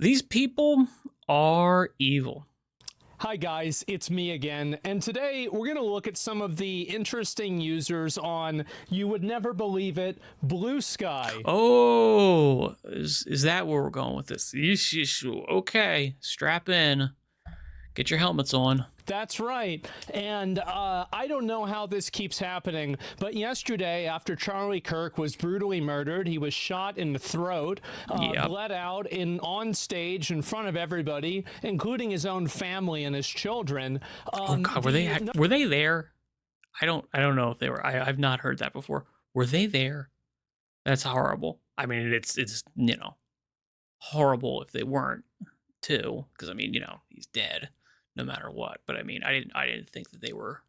These people are evil. Hi guys, it's me again, and today we're going to look at some of the interesting users on, you would never believe it, Blue Sky. Oh, is that where we're going with this? Okay, strap in. Get your helmets on. That's right. And I don't know how this keeps happening, but yesterday, after Charlie Kirk was brutally murdered, he was shot in the throat, Yep. bled out on stage in front of everybody, including his own family and his children. Oh God, were they there? I don't know if they were. I've not heard that before. Were they there? That's horrible. I mean, it's horrible if they weren't too, because I mean, he's dead no matter what. But I mean, I didn't think that they were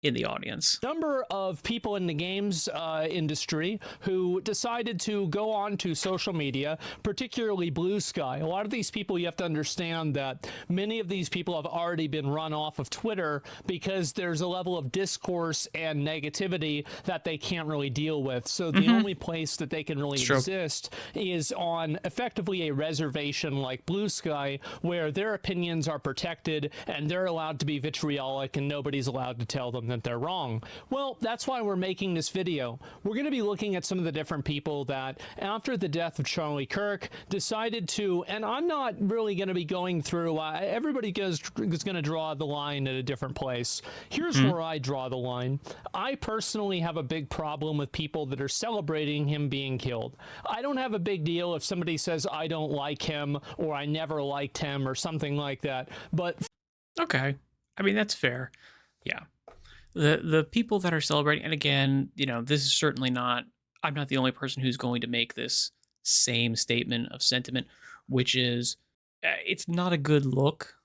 in the audience. Number of people in the games industry who decided to go on to social media, particularly Blue Sky. A lot of these people, you have to understand that many of these people have already been run off of Twitter because there's a level of discourse and negativity that they can't really deal with. So the only place that they can really exist is on effectively a reservation like Blue Sky, where their opinions are protected and they're allowed to be vitriolic and nobody's allowed to tell them that they're wrong. Well, that's why we're making this video. We're going to be looking at some of the different people that, after the death of Charlie Kirk, decided to, and I'm not really going to be going through, everybody is going to draw the line at a different place. Here's where I draw the line. I personally have a big problem with people that are celebrating him being killed. I don't have a big deal if somebody says I don't like him or I never liked him or something like that, but Okay, I mean that's fair. Yeah. The people that are celebrating, and again, this is certainly not, I'm not the only person who's going to make this same statement of sentiment, which is it's not a good look.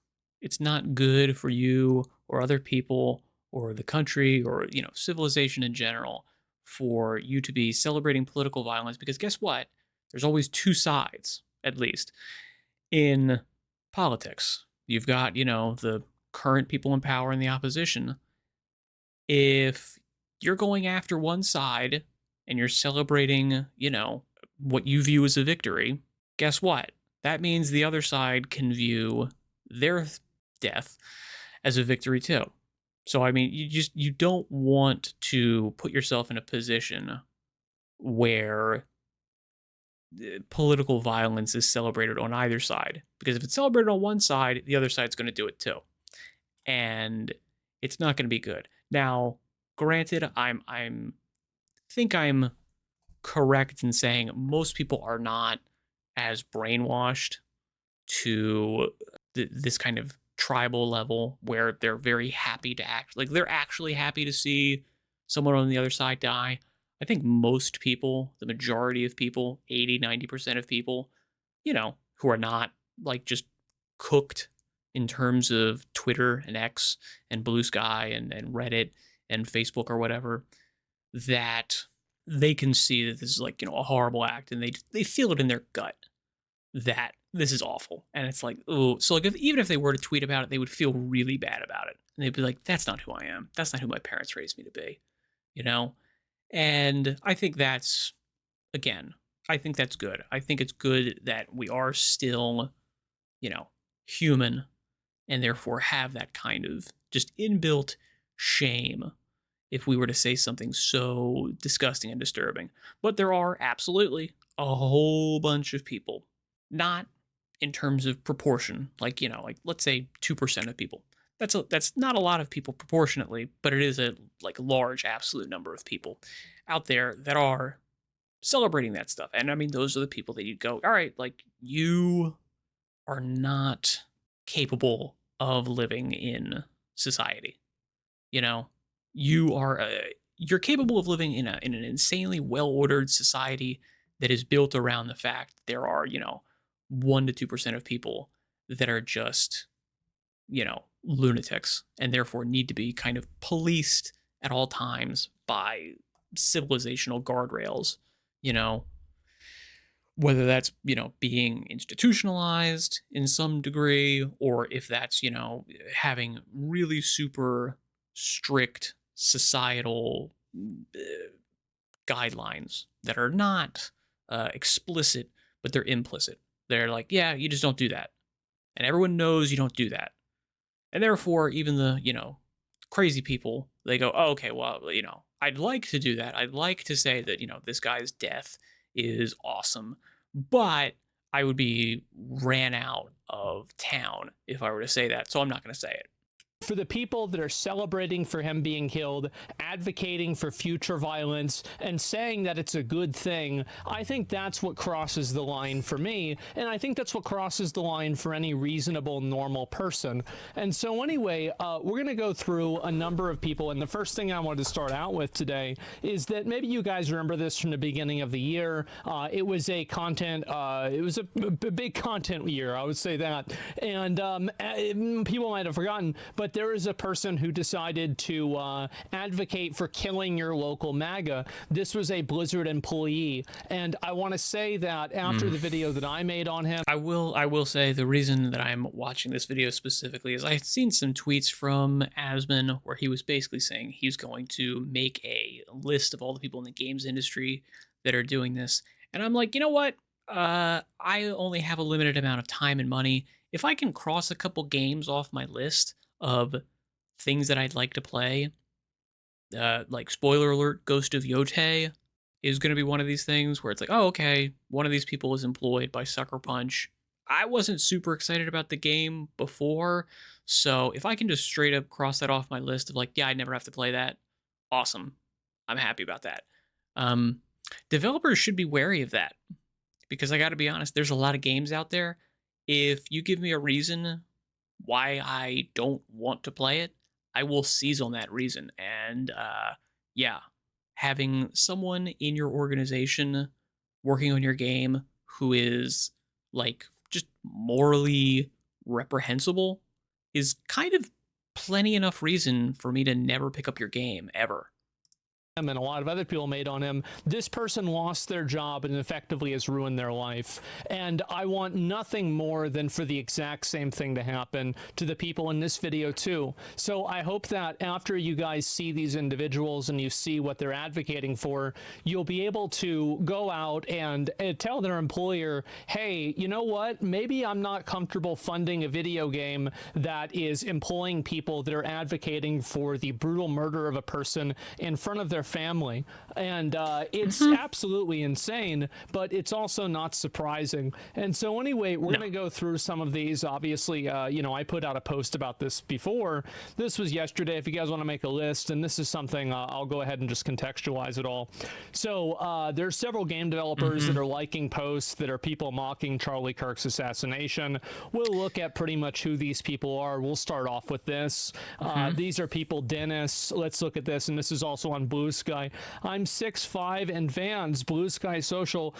It's not good for you or other people or the country or, civilization in general for you to be celebrating political violence, because guess what? There's always two sides, at least, in politics. You've got, the current people in power and the opposition. If you're going after one side and you're celebrating, what you view as a victory, guess what? That means the other side can view their death as a victory too. So I mean, you don't want to put yourself in a position where political violence is celebrated on either side, because if it's celebrated on one side, the other side's going to do it too, and it's not going to be good. Now, granted, I'm think I'm correct in saying most people are not as brainwashed to this kind of tribal level where they're very happy to act, like they're actually happy to see someone on the other side die. I think most people, the majority of people, 80-90% of people, who are not like just cooked in terms of Twitter and X and Blue Sky and Reddit and Facebook or whatever, that they can see that this is like, a horrible act, and they feel it in their gut that this is awful. And it's like, oh, so like even if they were to tweet about it, they would feel really bad about it. And they'd be like, that's not who I am. That's not who my parents raised me to be, And I think that's, again, I think that's good. I think it's good that we are still, human, and therefore have that kind of just inbuilt shame if we were to say something so disgusting and disturbing. But there are absolutely a whole bunch of people, not in terms of proportion, like, like let's say 2% of people. That's not a lot of people proportionately, but it is a like large absolute number of people out there that are celebrating that stuff. And I mean, those are the people that you go, all right, like you are not capable of living in society. You are you're capable of living in an insanely well-ordered society that is built around the fact that there are, 1 to 2% of people that are just, lunatics, and therefore need to be kind of policed at all times by civilizational guardrails, you know, whether that's, being institutionalized in some degree, or if that's, having really super strict societal uh, guidelines that are not explicit, but they're implicit. They're like, yeah, you just don't do that. And everyone knows you don't do that. And therefore, even the, crazy people, they go, oh, okay, well, I'd like to do that. I'd like to say that, this guy's death is awesome, but I would be ran out of town if I were to say that. So I'm not going to say it. For the people that are celebrating for him being killed, advocating for future violence, and saying that it's a good thing, I think that's what crosses the line for me, and I think that's what crosses the line for any reasonable, normal person. And so anyway, we're going to go through a number of people, and the first thing I wanted to start out with today is that maybe you guys remember this from the beginning of the year. It was a big content year, I would say that, and people might have forgotten, but there is a person who decided to advocate for killing your local MAGA. This was a Blizzard employee, and I want to say that after the video that I made on him, I will say the reason that I'm watching this video specifically is I had seen some tweets from Asmon where he was basically saying he's going to make a list of all the people in the games industry that are doing this. And I'm like, you know what? I only have a limited amount of time and money. If I can cross a couple games off my list of things that I'd like to play, like spoiler alert, Ghost of Yote is going to be one of these things where it's like, oh, okay, one of these people is employed by Sucker Punch. I wasn't super excited about the game before, so if I can just straight up cross that off my list of like, yeah, I never have to play that, awesome. I'm happy about that. Developers should be wary of that because I got to be honest, there's a lot of games out there. If you give me a reason why I don't want to play it, I will seize on that reason. And yeah, having someone in your organization working on your game who is like just morally reprehensible is kind of plenty enough reason for me to never pick up your game ever. and a lot of other people made on him, this person lost their job and effectively has ruined their life. And I want nothing more than for the exact same thing to happen to the people in this video too. So I hope that after you guys see these individuals and you see what they're advocating for, you'll be able to go out and tell their employer, hey, you know what? Maybe I'm not comfortable funding a video game that is employing people that are advocating for the brutal murder of a person in front of their family. And it's absolutely insane, but it's also not surprising. And so anyway, we're going to go through some of these. Obviously, you know, I put out a post about this before. This was yesterday. If you guys want to make a list, and this is something I'll go ahead and just contextualize it all. So there's several game developers that are liking posts that are people mocking Charlie Kirk's assassination. We'll look at pretty much who these people are. We'll start off with this. These are people, Dennis. Let's look at this. And this is also on Blue Sky. I'm 6'5" and Vans, Blue Sky Social,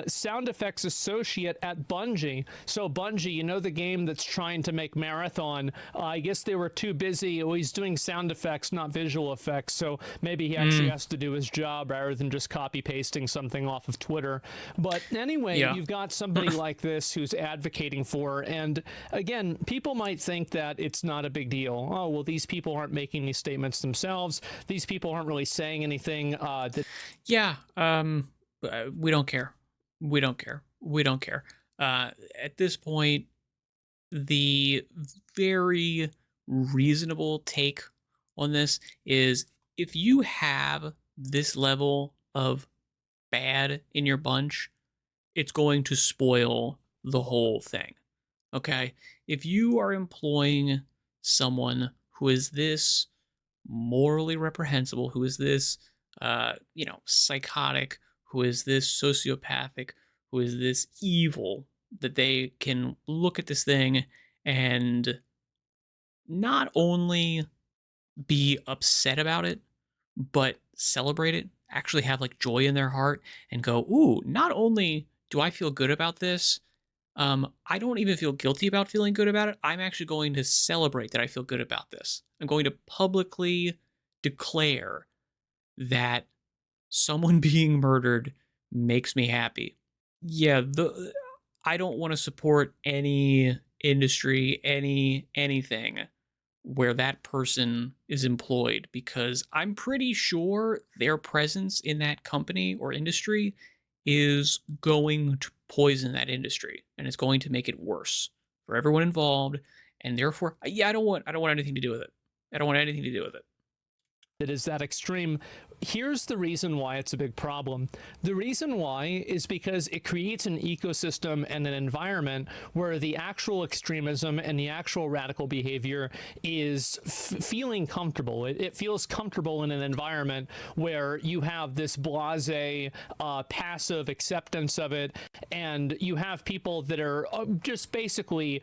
sound effects associate at Bungie. So Bungie, you know, the game that's trying to make Marathon, I guess they were too busy. Oh, he's doing sound effects, not visual effects. So maybe he actually has to do his job rather than just copy pasting something off of Twitter. But anyway, you've got somebody like this who's advocating for, and again, people might think that it's not a big deal. Oh, well, these people aren't making these statements themselves. These people aren't really saying anything. We don't care. We don't care. We don't care. At this point, the very reasonable take on this is if you have this level of bad in your bunch, it's going to spoil the whole thing. Okay? If you are employing someone who is this morally reprehensible, who is this, psychotic, who is this sociopathic, who is this evil, that they can look at this thing and not only be upset about it, but celebrate it, actually have like joy in their heart and go, ooh, not only do I feel good about this, I don't even feel guilty about feeling good about it. I'm actually going to celebrate that I feel good about this. I'm going to publicly declare that someone being murdered makes me happy. Yeah, I don't want to support any industry, anything where that person is employed because I'm pretty sure their presence in that company or industry is going to poison that industry, and it's going to make it worse for everyone involved. And therefore, yeah, I don't want anything to do with it. I don't want anything to do with it. It is that extreme. Here's the reason why it's a big problem. The reason why is because it creates an ecosystem and an environment where the actual extremism and the actual radical behavior is feeling comfortable. It feels comfortable in an environment where you have this blasé, passive acceptance of it, and you have people that are just basically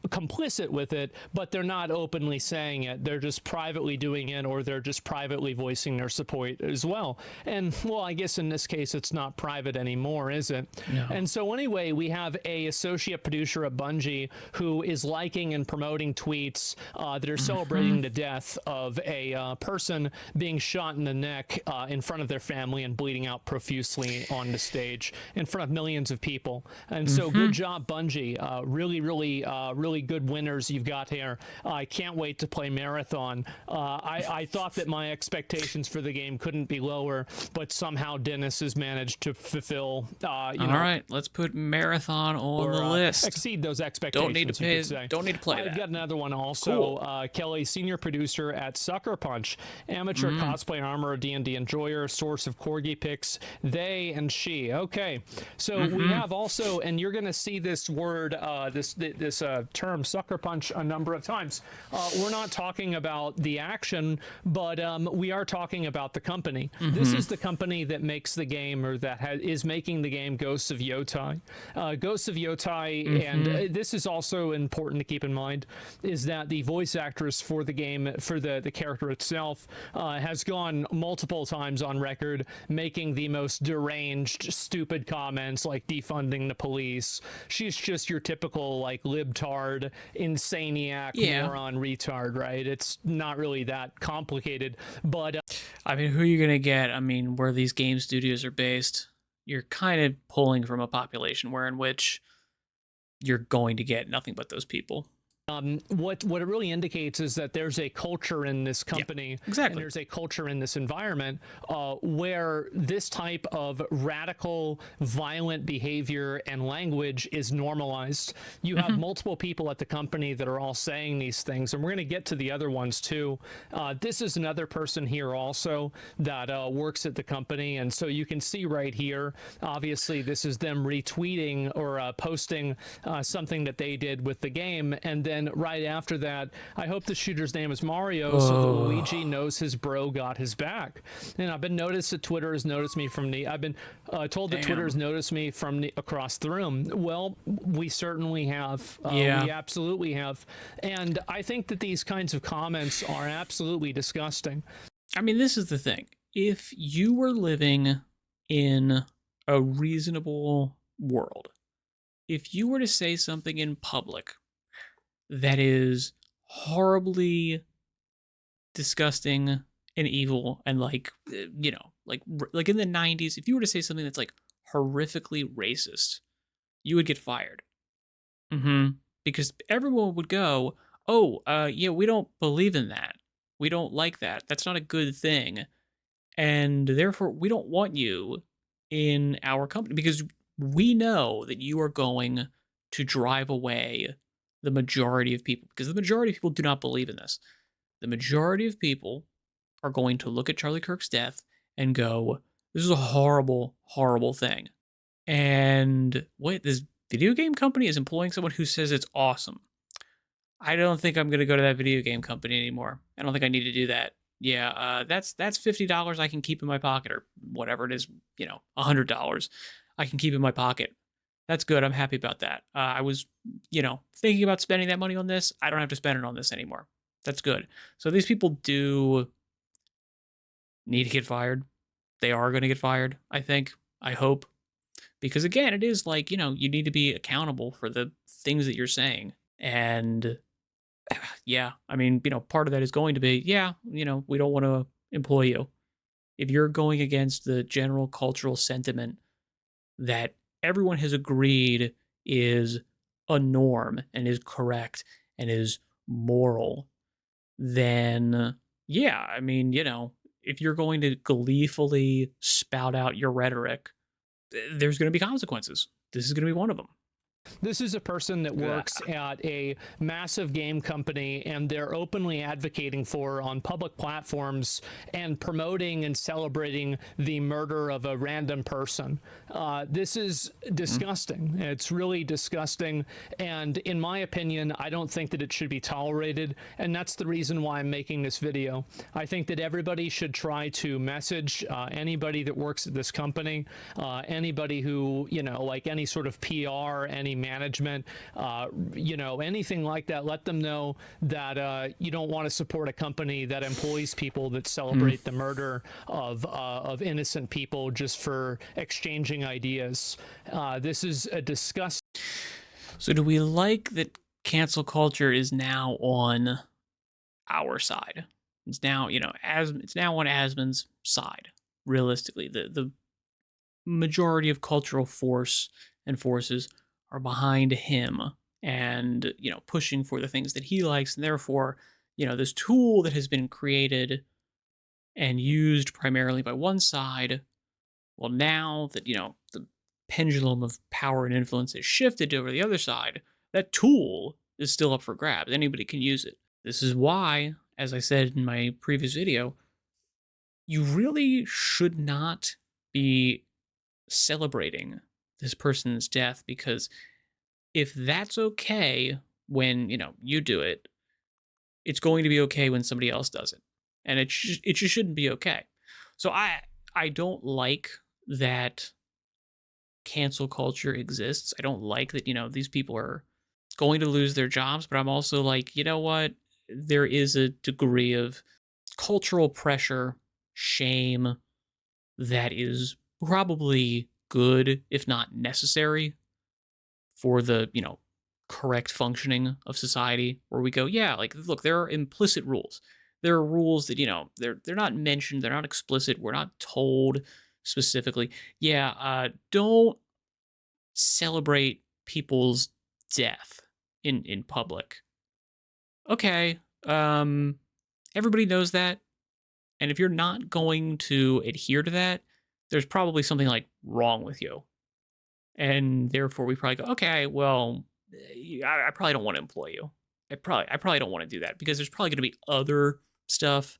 complicit with it, but they're not openly saying it. They're just privately doing it, or they're just privately voicing their support as well. And well, I guess in this case, it's not private anymore, is it? No. And so anyway, we have a associate producer at Bungie who is liking and promoting tweets that are celebrating the death of a person being shot in the neck in front of their family and bleeding out profusely on the stage in front of millions of people. And so good job, Bungie. Really good winners you've got here. I can't wait to play Marathon. I thought that my expectations for the game couldn't be lower, but somehow Dennis has managed to fulfill. All right, let's put Marathon on the list. Exceed those expectations. Don't need to pay. Don't need to play that. I've got another one also. Cool. Kelly, senior producer at Sucker Punch, amateur cosplay armor, D&D enjoyer, source of corgi pics. They and she. Okay, so we have also, and you're going to see this word, this term, Sucker Punch, a number of times. We're not talking about the action, but we are talking about the company. This is the company that makes the game, or that is making the game, Ghosts of Yotai. Ghosts of Yotai, and this is also important to keep in mind, is that the voice actress for the game, for the character itself, has gone multiple times on record making the most deranged, stupid comments like defunding the police. She's just your typical like libtard, insaniac, moron, retard, right? It's not really that complicated, but I mean, who are you gonna get? I mean, where these game studios are based, you're kind of pulling from a population where in which you're going to get nothing but those people. What it really indicates is that there's a culture in this company, exactly, and there's a culture in this environment where this type of radical, violent behavior and language is normalized. You have multiple people at the company that are all saying these things, and we're going to get to the other ones too. This is another person here also that works at the company, and so you can see right here, obviously this is them retweeting or posting something that they did with the game, and then right after that, I hope the shooter's name is Mario, so that Luigi knows his bro got his back. And I've been noticed that Twitter has noticed me from the, I've been told that Twitter has noticed me from the, across the room. Well, we certainly have. We absolutely have. And I think that these kinds of comments are absolutely disgusting. I mean, this is the thing. If you were living in a reasonable world, if you were to say something in public that is horribly disgusting and evil and like, you know, like in the 90s, if you were to say something that's like horrifically racist, you would get fired. Because everyone would go, oh, yeah, we don't believe in that. We don't like that. That's not a good thing. And therefore, we don't want you in our company because we know that you are going to drive away the majority of people, because the majority of people do not believe in this. The majority of people are going to look at Charlie Kirk's death and go, this is a horrible, horrible thing. And wait, this video game company is employing someone who says it's awesome. I don't think I'm going to go to that video game company anymore. I don't think I need to do that. Yeah, that's $50 I can keep in my pocket, or whatever it is, you know, $100 I can keep in my pocket. That's good. I'm happy about that. I was, you know, thinking about spending that money on this. I don't have to spend it on this anymore. That's good. So these people do need to get fired. They are going to get fired, I think. I hope. Because again, it is like, you know, you need to be accountable for the things that you're saying. And yeah, I mean, you know, part of that is going to be, yeah, you know, we don't want to employ you. If you're going against the general cultural sentiment that everyone has agreed is a norm and is correct and is moral, then yeah, I mean, you know, if you're going to gleefully spout out your rhetoric, there's going to be consequences. this is going to be one of them. This is a person that works at a massive game company, and they're openly advocating for on public platforms and promoting and celebrating the murder of a random person. This is disgusting. It's really disgusting. And in my opinion, I don't think that it should be tolerated. And that's the reason why I'm making this video. I think that everybody should try to message anybody that works at this company, anybody who, you know, like any sort of PR, any management, you know, anything like that. Let them know that you don't want to support a company that employs people that celebrate the murder of innocent people just for exchanging ideas. This is a disgusting. So do we like that cancel culture is now on our side? It's now, you know, as it's now on Asmon's side. Realistically, the majority of cultural force and forces are behind him and, you know, pushing for the things that he likes. And therefore, you know, this tool that has been created and used primarily by one side, well, now that, you know, the pendulum of power and influence has shifted over the other side, that tool is still up for grabs. Anybody can use it. This is why, as I said in my previous video, you really should not be celebrating this person's death, because if that's okay when, you know, you do it, it's going to be okay when somebody else does it. And it just shouldn't be okay. So I don't like that cancel culture exists. I don't like that, you know, these people are going to lose their jobs, but I'm also like, you know what? There is a degree of cultural pressure, shame that is probably good, if not necessary, for the, you know, correct functioning of society, where we go, yeah, like, look, there are implicit rules. There are rules that, you know, they're not mentioned, they're not explicit, we're not told specifically. Yeah, don't celebrate people's death in public. Okay, everybody knows that. And if you're not going to adhere to that, there's probably something like wrong with you. And therefore we probably go, okay, well, I probably don't want to employ you. I probably don't want to do that, because there's probably going to be other stuff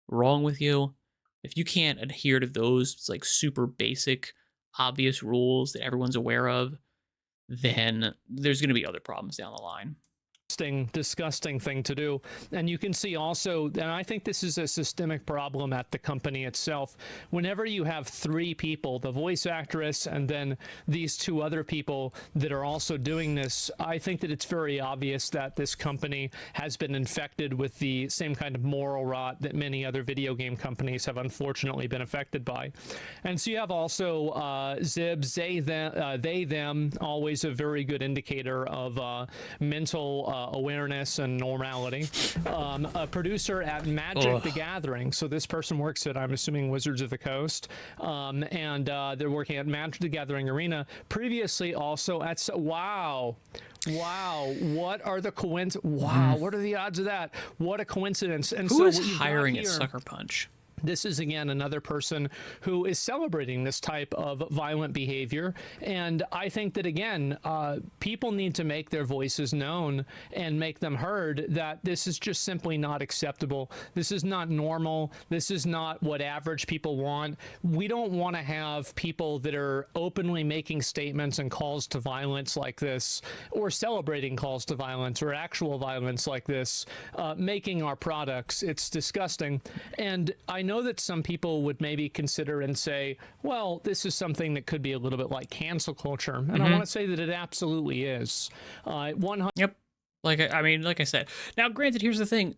wrong with you. If you can't adhere to those like super basic, obvious rules that everyone's aware of, then there's going to be other problems down the line. Disgusting thing to do. And you can see also, and I think this is a systemic problem at the company itself, whenever you have three people, the voice actress and then these two other people that are also doing this, I think that it's very obvious that this company has been infected with the same kind of moral rot that many other video game companies have unfortunately been affected by. And so you have also Zibs, they, them, always a very good indicator of mental awareness and normality. A producer at Magic the Gathering. So this person works at, I'm assuming, Wizards of the Coast. And they're working at Magic the Gathering Arena. Previously also at, wow, what are the what are the odds of that? What a coincidence. And Who is what you've got hiring here, at Sucker Punch? this is, again, another person who is celebrating this type of violent behavior. And I think that, again, people need to make their voices known and make them heard, that this is just simply not acceptable. This is not normal. This is not what average people want. We don't want to have people that are openly making statements and calls to violence like this, or celebrating calls to violence or actual violence like this, making our products. It's disgusting. And I know that some people would maybe consider and say, well, this is something that could be a little bit like cancel culture. And I want to say that it absolutely is. Yep. Like I said. Now, granted, here's the thing.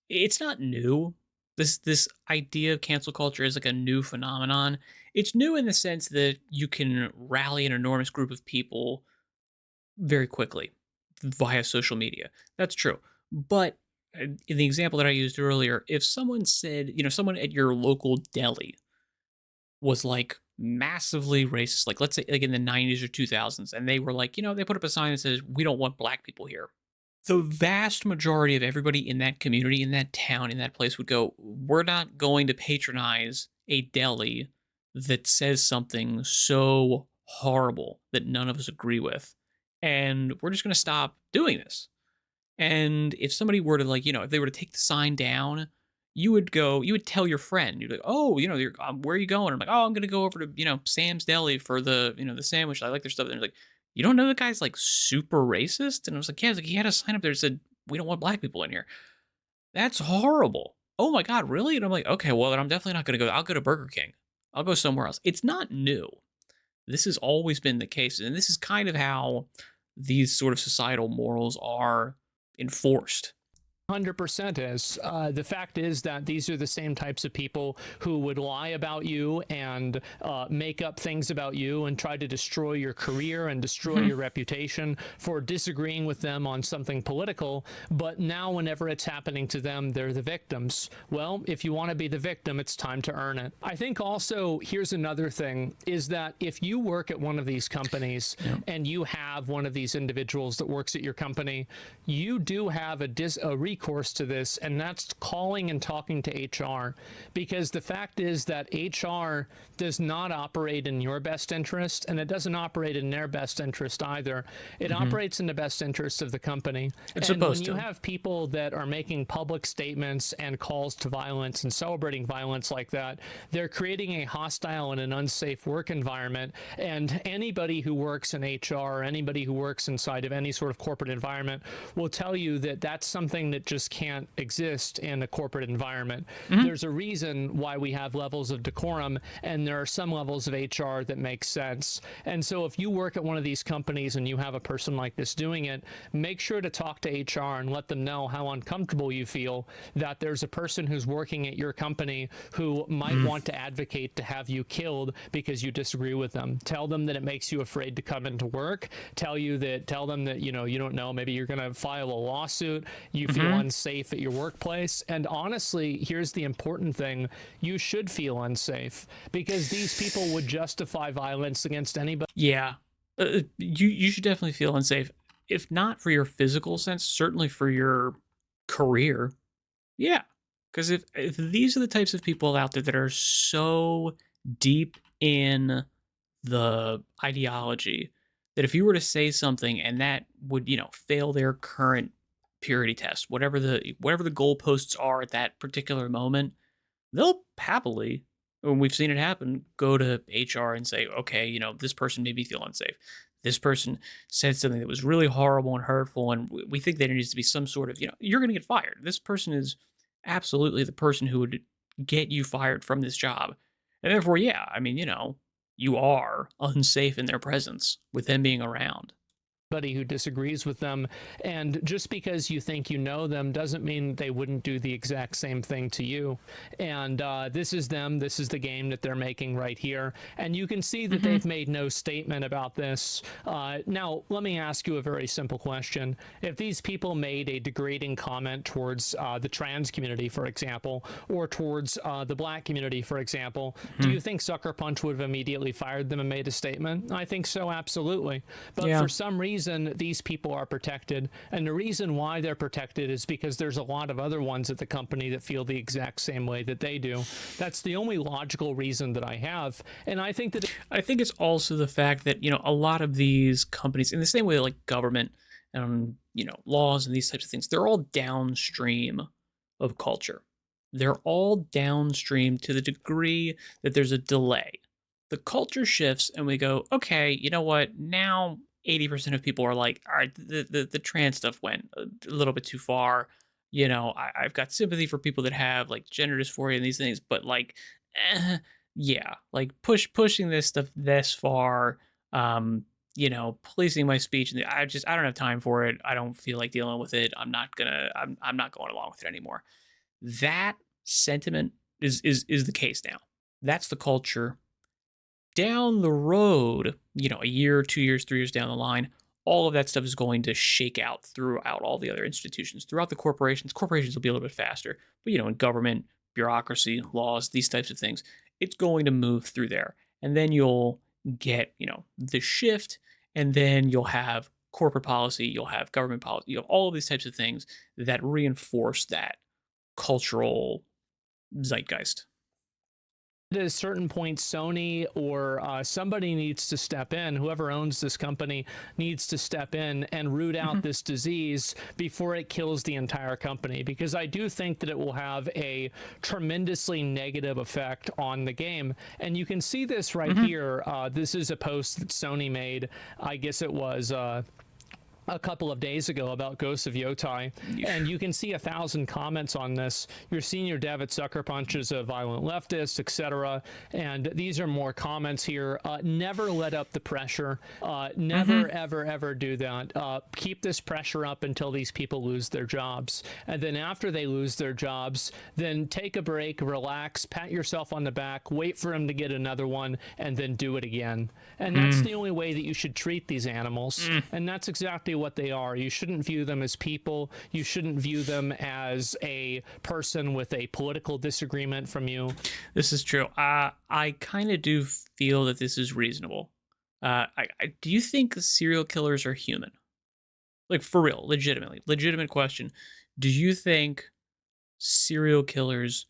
It's not new. This idea of cancel culture is like a new phenomenon. It's new in the sense that you can rally an enormous group of people very quickly via social media. That's true. But in the example that I used earlier, if someone said, you know, someone at your local deli was like massively racist, like let's say like in the 90s or 2000s, and they were like, you know, they put up a sign that says, we don't want black people here. The vast majority of everybody in that community, in that town, in that place would go, we're not going to patronize a deli that says something so horrible that none of us agree with. And we're just going to stop doing this. And if somebody were to like, if they were to take the sign down, you would tell your friend, you're like, oh, where are you going? I'm like, oh, I'm going to go over to, Sam's Deli for the sandwich. I like their stuff. And they're like, you don't know the guy's like super racist? And I was like, yeah, it's like he had a sign up there that said, we don't want black people in here. That's horrible. Oh my God, really? And I'm like, okay, well, then I'm definitely not going to go. I'll go to Burger King. I'll go somewhere else. It's not new. This has always been the case. And this is kind of how these sort of societal morals are enforced. 100% is. The fact is that these are the same types of people who would lie about you and make up things about you and try to destroy your career and destroy your reputation for disagreeing with them on something political. But now, whenever it's happening to them, they're the victims. Well, if you want to be the victim, it's time to earn it. I think also, here's another thing, is that if you work at one of these companies and you have one of these individuals that works at your company, you do have a recourse to this, and that's calling and talking to HR, because the fact is that HR does not operate in your best interest, and it doesn't operate in their best interest either. It operates in the best interest of the company. It's and supposed when you to. have people that are making public statements and calls to violence and celebrating violence like that, they're creating a hostile and an unsafe work environment. And anybody who works in HR or anybody who works inside of any sort of corporate environment will tell you that that's something that just can't exist in a corporate environment. There's a reason why we have levels of decorum, and there are some levels of HR that make sense. And so if you work at one of these companies and you have a person like this doing it, make sure to talk to HR and let them know how uncomfortable you feel that there's a person who's working at your company who might want to advocate to have you killed because you disagree with them. Tell them that it makes you afraid to come into work. Tell them that, you don't know, maybe you're going to file a lawsuit, you feel unsafe at your workplace. And honestly, here's the important thing: you should feel unsafe, because these people would justify violence against anybody. Yeah. You should definitely feel unsafe. If not for your physical sense, certainly for your career. Yeah. Because if these are the types of people out there that are so deep in the ideology that if you were to say something and that would, fail their current purity test, whatever the goalposts are at that particular moment, they'll happily, when we've seen it happen, go to HR and say, okay, this person made me feel unsafe. This person said something that was really horrible and hurtful, and we think there needs to be some sort of, you're going to get fired. This person is absolutely the person who would get you fired from this job. And therefore, yeah, I mean, you are unsafe in their presence with them being around. Who disagrees with them. And just because you think you know them doesn't mean they wouldn't do the exact same thing to you. And this is them. This is the game that they're making right here. And you can see that they've made no statement about this. Now, let me ask you a very simple question. If these people made a degrading comment towards the trans community, for example, or towards the black community, for example, do you think Sucker Punch would have immediately fired them and made a statement? I think so, absolutely. But for some reason, these people are protected, and the reason why they're protected is because there's a lot of other ones at the company that feel the exact same way that they do. That's the only logical reason that I have. And I think it's also the fact that a lot of these companies, in the same way like government and laws and these types of things, they're all downstream of culture. They're all downstream to the degree that there's a delay. The culture shifts and we go, okay, you know what, now 80% of people are like, all right, the trans stuff went a little bit too far. I've got sympathy for people that have like gender dysphoria and these things, but like, yeah, like pushing this stuff this far, policing my speech, and I don't have time for it. I don't feel like dealing with it. I'm not going along with it anymore. That sentiment is the case now. That's the culture. Down the road, a year, 2 years, 3 years down the line, all of that stuff is going to shake out throughout all the other institutions, throughout the corporations. Corporations will be a little bit faster, but in government, bureaucracy, laws, these types of things, it's going to move through there. And then you'll get, the shift, and then you'll have corporate policy, you'll have government policy, you have all of these types of things that reinforce that cultural zeitgeist. At a certain point, Sony or somebody needs to step in. Whoever owns this company needs to step in and root out Mhm. this disease before it kills the entire company, because I do think that it will have a tremendously negative effect on the game. And you can see this right Mhm. here. This is a post that Sony made. I guess it was a couple of days ago about Ghosts of Yotai, and you can see 1,000 comments on this. Your senior dev at Sucker Punch is a violent leftist, etc. And these are more comments here. Never let up the pressure. Never, Mhm. ever, ever do that. Keep this pressure up until these people lose their jobs. And then after they lose their jobs, then take a break, relax, pat yourself on the back, wait for them to get another one, and then do it again. And that's Mm. the only way that you should treat these animals. Mm. And that's exactly what they are. You shouldn't view them as people. You shouldn't view them as a person with a political disagreement from you. This is true. I kind of do feel that this is reasonable. Do you think serial killers are human? Like for real, legitimately, legitimate question. Do you think serial killers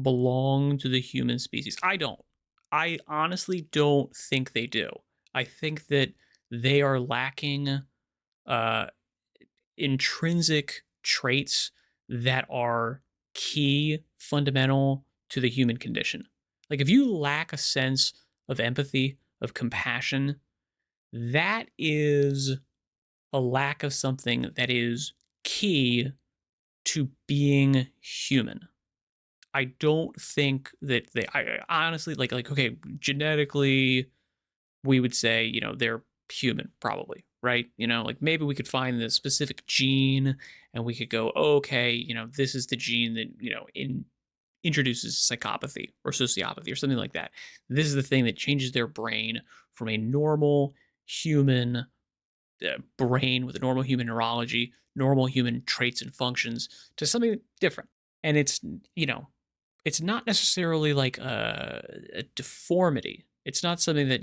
belong to the human species? I don't. I honestly don't think they do. I think that they are lacking uh, intrinsic traits that are key, fundamental to the human condition. Like if you lack a sense of empathy, of compassion, that is a lack of something that is key to being human. I don't think that I honestly like okay, genetically we would say, they're human probably, right? Like maybe we could find the specific gene and we could go, oh, okay, this is the gene that, introduces psychopathy or sociopathy or something like that. This is the thing that changes their brain from a normal human brain with a normal human neurology, normal human traits and functions to something different. And you know, it's not necessarily like a deformity. It's not something that,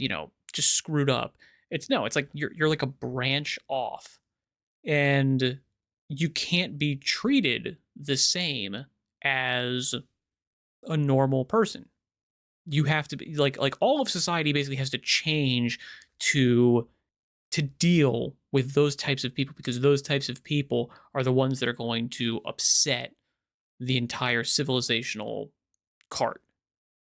just screwed up. It's no, it's like you're like a branch off and you can't be treated the same as a normal person. You have to be like all of society basically has to change to deal with those types of people because those types of people are the ones that are going to upset the entire civilizational cart.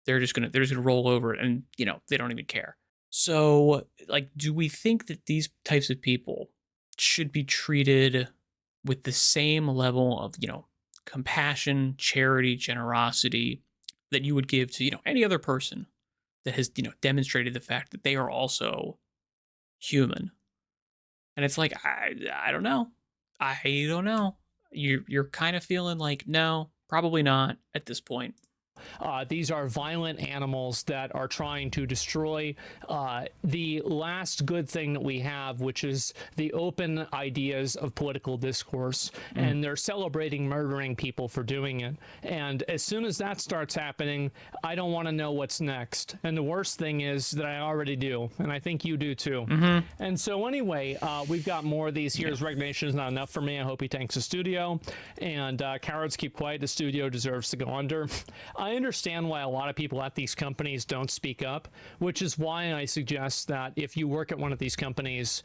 They're just gonna roll over it and they don't even care. So like do we think that these types of people should be treated with the same level of, compassion, charity, generosity that you would give to, any other person that has, demonstrated the fact that they are also human? And it's like, I don't know. I don't know. You're kind of feeling like, no, probably not at this point. These are violent animals that are trying to destroy the last good thing that we have, which is the open ideas of political discourse. Mm. And they're celebrating murdering people for doing it. And as soon as that starts happening, I don't want to know what's next. And the worst thing is that I already do. And I think you do too. Mhm. And so, anyway, we've got more of these. Yeah. Here's recognition is not enough for me. I hope he tanks the studio. And cowards keep quiet. The studio deserves to go under. I understand why a lot of people at these companies don't speak up, which is why I suggest that if you work at one of these companies,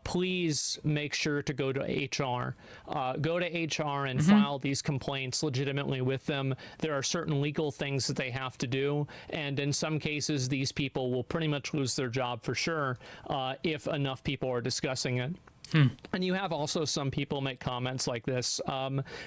please make sure to go to HR. Go to HR and Mhm. file these complaints legitimately with them. There are certain legal things that they have to do, and in some cases, these people will pretty much lose their job for sure if enough people are discussing it. Hmm. And you have also some people make comments like this.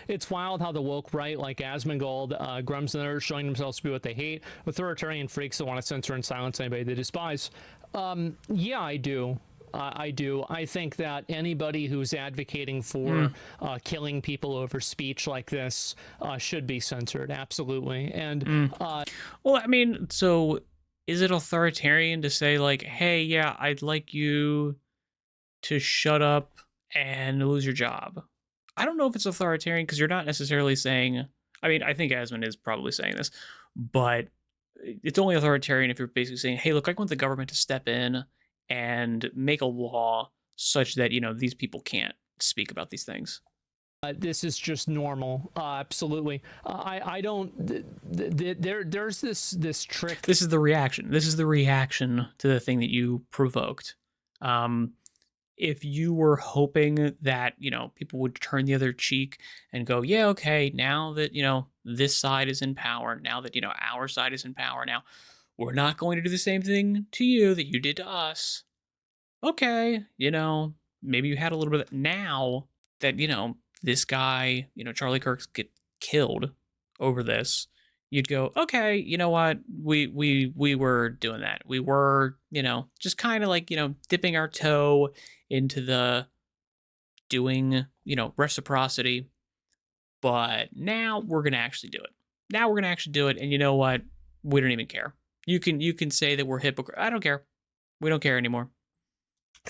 It's wild how the woke right, like Asmongold, Grums and others, showing themselves to be what they hate, authoritarian freaks that want to censor and silence anybody they despise. Yeah, I do. I do. I think that anybody who's advocating for Mm. killing people over speech like this should be censored. Absolutely. And Mm. Well, I mean, so is it authoritarian to say like, "Hey, yeah, I'd like you to shut up and lose your job"? I don't know if it's authoritarian because you're not necessarily saying. I mean, I think Asmund is probably saying this, but it's only authoritarian if you're basically saying, "Hey, look, I want the government to step in and make a law such that these people can't speak about these things." This is just normal. Absolutely. I don't. There's this trick. This is the reaction. This is the reaction to the thing that you provoked. Um, if you were hoping that, people would turn the other cheek and go, yeah, okay, now that, this side is in power, now that, our side is in power, now we're not going to do the same thing to you that you did to us. Okay, maybe you had a little bit of, now that, this guy, Charlie Kirk get killed over this, you'd go, okay, you know what? We were doing that. We were, just kind of like, dipping our toe into the doing, reciprocity. But now we're gonna actually do it. Now we're gonna actually do it. And you know what? We don't even care. You can say that we're hypocrite. I don't care. We don't care anymore.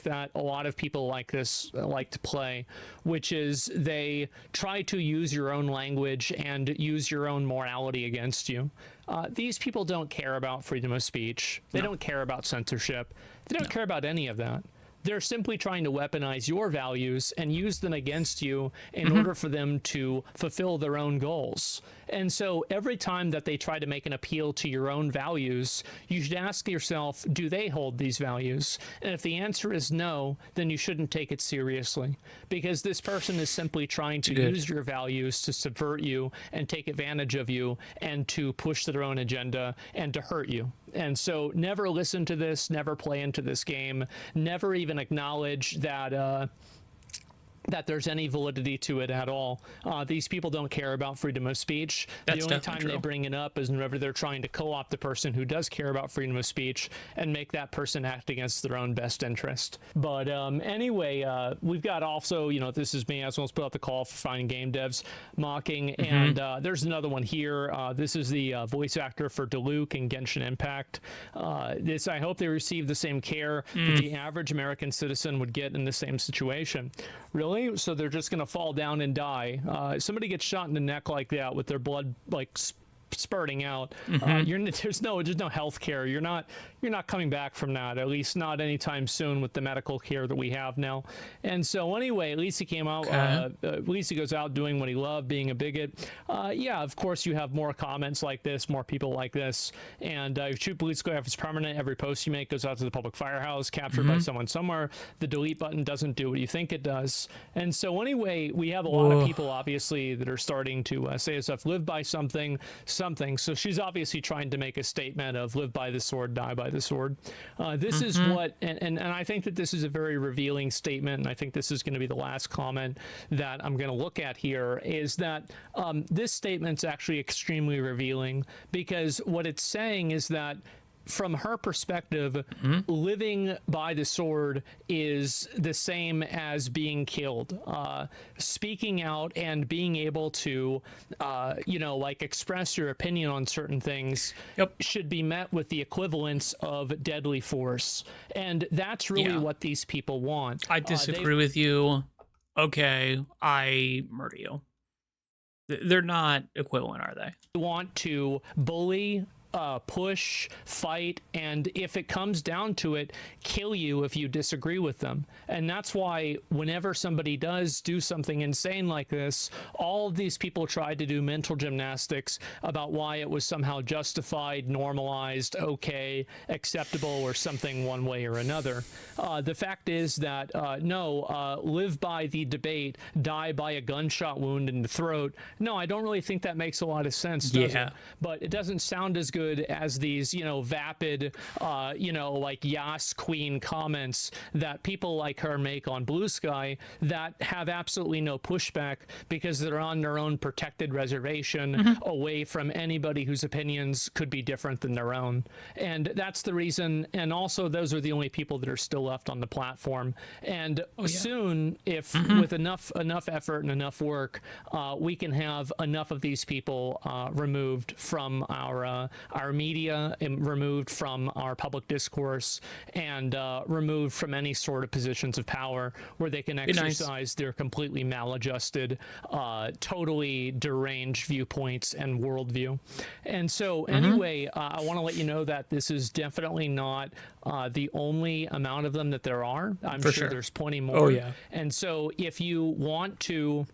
That a lot of people like this like to play, which is they try to use your own language and use your own morality against you. These people don't care about freedom of speech. They don't care about censorship. They don't care about any of that. They're simply trying to weaponize your values and use them against you in order for them to fulfill their own goals. And so every time that they try to make an appeal to your own values, you should ask yourself, do they hold these values? And if the answer is no, then you shouldn't take it seriously, because this person is simply trying to use your values to subvert you and take advantage of you and to push their own agenda and to hurt you. And so never listen to this, never play into this game, never even acknowledge that that there's any validity to it at all. These people don't care about freedom of speech. That's the only time true. they bring it up is whenever they're trying to co-opt the person who does care about freedom of speech and make that person act against their own best interest. But anyway, we've got also, this is me, as well as put out the call for finding game devs mocking, and there's another one here. This is the voice actor for Diluc in Genshin Impact. I hope they receive the same care that the average American citizen would get in the same situation. Really? So they're just gonna fall down and die. Somebody gets shot in the neck like that with their blood like spurting out. There's no health care. You're not coming back from that, at least not anytime soon with the medical care that we have now. And so anyway, at least he came out, at least he goes out doing what he loved, being a bigot. Yeah, of course you have more comments like this, more people like this, and shoot blue sky if it's permanent. Every post you make goes out to the public firehouse, captured by someone somewhere. The delete button doesn't do what you think it does. And so anyway, we have a lot of people obviously that are starting to say stuff, live by something. So she's obviously trying to make a statement of live by the sword, die by the sword. This is what, and I think that this is a very revealing statement, and I think this is going to be the last comment that I'm going to look at here, is that this statement's actually extremely revealing, because what it's saying is that from her perspective, living by the sword is the same as being killed. Speaking out and being able to, like express your opinion on certain things should be met with the equivalence of deadly force. And that's really what these people want. I disagree with you. Okay, I murder you. They're not equivalent, are they? They want to bully, push, fight, and if it comes down to it, kill you if you disagree with them. And that's why whenever somebody does do something insane like this, all of these people try to do mental gymnastics about why it was somehow justified, normalized, okay, acceptable, or something one way or another. The fact is that no, live by the debate, die by a gunshot wound in the throat. No, I don't really think that makes a lot of sense, does it? But it doesn't sound as good as these, vapid, like Yas Queen comments that people like her make on Blue Sky that have absolutely no pushback because they're on their own protected reservation away from anybody whose opinions could be different than their own. And that's the reason. And also those are the only people that are still left on the platform. And soon, if with enough effort and enough work, we can have enough of these people removed from our media, and removed from our public discourse, and removed from any sort of positions of power where they can exercise their completely maladjusted, totally deranged viewpoints and worldview. And so anyway, I want to let you know that this is definitely not the only amount of them that there are. I'm sure there's plenty more. And so if you want to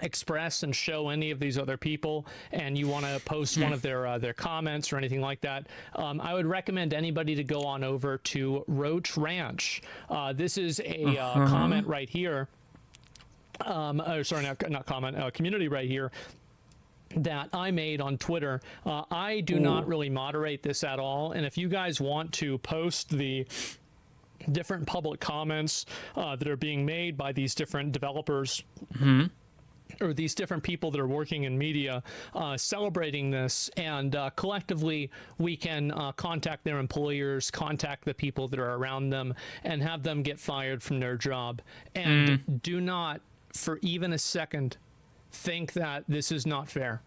express and show any of these other people, and you want to post one of their comments or anything like that, I would recommend anybody to go on over to Roach Ranch. This is a comment right here. Sorry, not comment, community right here that I made on Twitter. I do not really moderate this at all, and if you guys want to post the different public comments that are being made by these different developers, or these different people that are working in media celebrating this, and collectively we can contact their employers, contact the people that are around them, and have them get fired from their job. And do not for even a second think that this is not fair.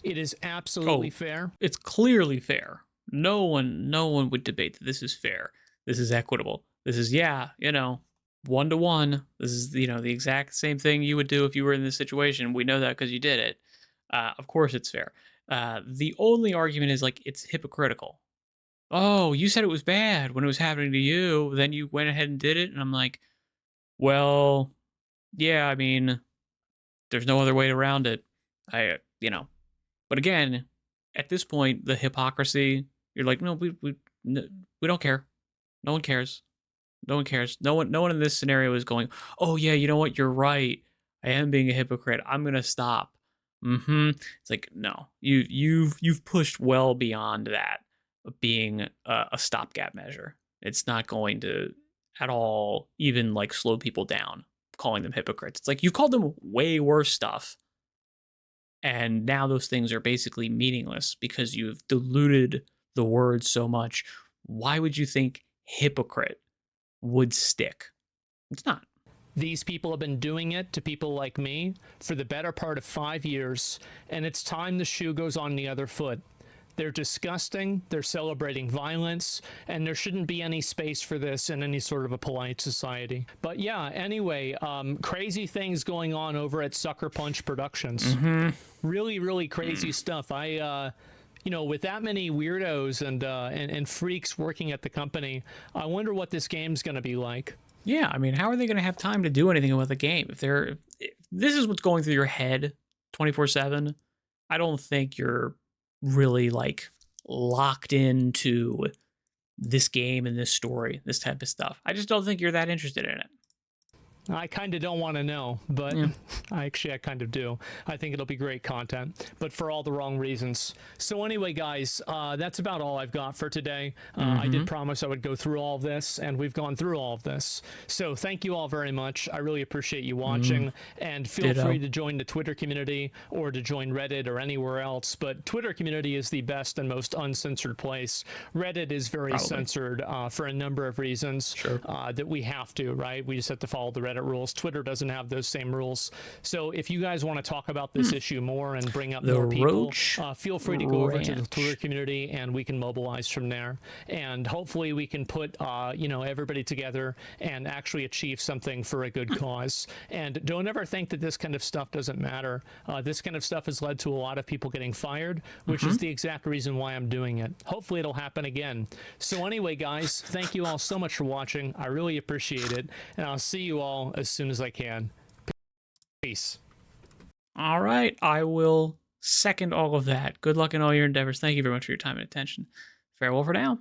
It is absolutely fair. It's clearly fair. No one would debate that this is fair. This is equitable. This is, yeah, 1-to-1. This is, the exact same thing you would do if you were in this situation. We know that because you did it. Of course it's fair. The only argument is, like, it's hypocritical. Oh, you said it was bad when it was happening to you. Then you went ahead and did it. And I'm like, well, yeah, I mean, there's no other way around it. But again, at this point, the hypocrisy, you're like, no, we don't care. No one cares. No one cares. No one in this scenario is going, oh yeah, you know what? You're right. I am being a hypocrite. I'm gonna stop. It's like, no, you've pushed well beyond that of being a stopgap measure. It's not going to at all even like slow people down, calling them hypocrites. It's like you called them way worse stuff, and now those things are basically meaningless because you've diluted the word so much. Why would you think hypocrite would stick? It's not. These people have been doing it to people like me for the better part of 5 years, and it's time the shoe goes on the other foot. They're disgusting, they're celebrating violence, and there shouldn't be any space for this in any sort of a polite society. But yeah, anyway, crazy things going on over at Sucker Punch Productions. Really, really crazy stuff. With that many weirdos and freaks working at the company, I wonder what this game's going to be like. Yeah, I mean, how are they going to have time to do anything with the game if this is what's going through your head 24/7? I don't think you're really like locked into this game and this story, this type of stuff. I just don't think you're that interested in it. I kind of don't want to know, but I kind of do. I think it'll be great content, but for all the wrong reasons. So anyway, guys, that's about all I've got for today. I did promise I would go through all of this, and we've gone through all of this. So thank you all very much. I really appreciate you watching, and feel free to join the Twitter community or to join Reddit or anywhere else. But Twitter community is the best and most uncensored place. Reddit is very censored for a number of reasons that we have to, right? We just have to follow the Reddit rules. Twitter doesn't have those same rules. So if you guys want to talk about this issue more and bring up more people, feel free to go over to the Twitter community and we can mobilize from there. And hopefully we can put everybody together and actually achieve something for a good cause. And don't ever think that this kind of stuff doesn't matter. This kind of stuff has led to a lot of people getting fired, which is the exact reason why I'm doing it. Hopefully it'll happen again. So anyway, guys, thank you all so much for watching. I really appreciate it. And I'll see you all as soon as I can. Peace. All right. I will second all of that. Good luck in all your endeavors. Thank you very much for your time and attention. Farewell for now.